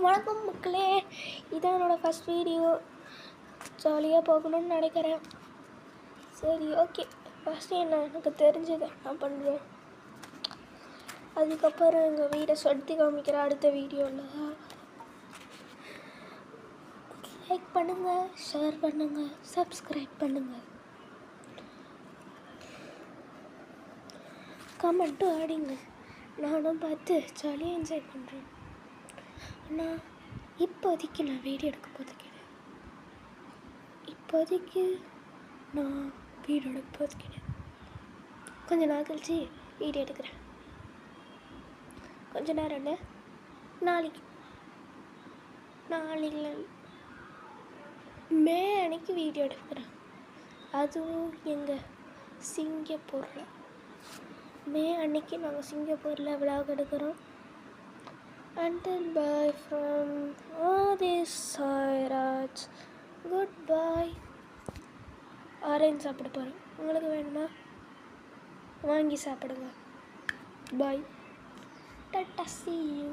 வணக்கம் மக்களே, இதான் என்னோடய ஃபஸ்ட் வீடியோ. ஜாலியாக போகணும்னு நினைக்கிறேன். சரி, ஓகே. ஃபஸ்ட்டு எனக்கு தெரிஞ்சதை நான் பண்ணுறேன். அதுக்கப்புறம் எங்கள் வீடை சுற்றி காமிக்கிறேன் அடுத்த வீடியோவில். லைக் பண்ணுங்கள், ஷேர் பண்ணுங்கள், சப்ஸ்கிரைப் பண்ணுங்கள், கமெண்ட்டும் ஆடிங்க. நானும் பார்த்து ஜாலியாக என்ஜாய் பண்ணுறேன். ஆனால் இப்போதைக்கு நான் வீடியோ எடுக்க போகிறேன். கொஞ்ச நாள் கழிச்சு வீடியோ எடுக்கிறேன். கொஞ்ச நேரம் இல்லை, நாளைக்கு மே அன்னைக்கு வீடியோ எடுக்கிறேன். அதுவும் எங்கள் சிங்கப்பூரில் மே அன்னைக்கு நாங்கள் சிங்கப்பூரில் விளாக் எடுக்கிறோம். Until bye from this Sairaj. Goodbye. Orange சாப்பிட போகிறேன். உங்களுக்கு வேணுமா? வாங்கி சாப்பிடுங்க. Bye. Tata, see you.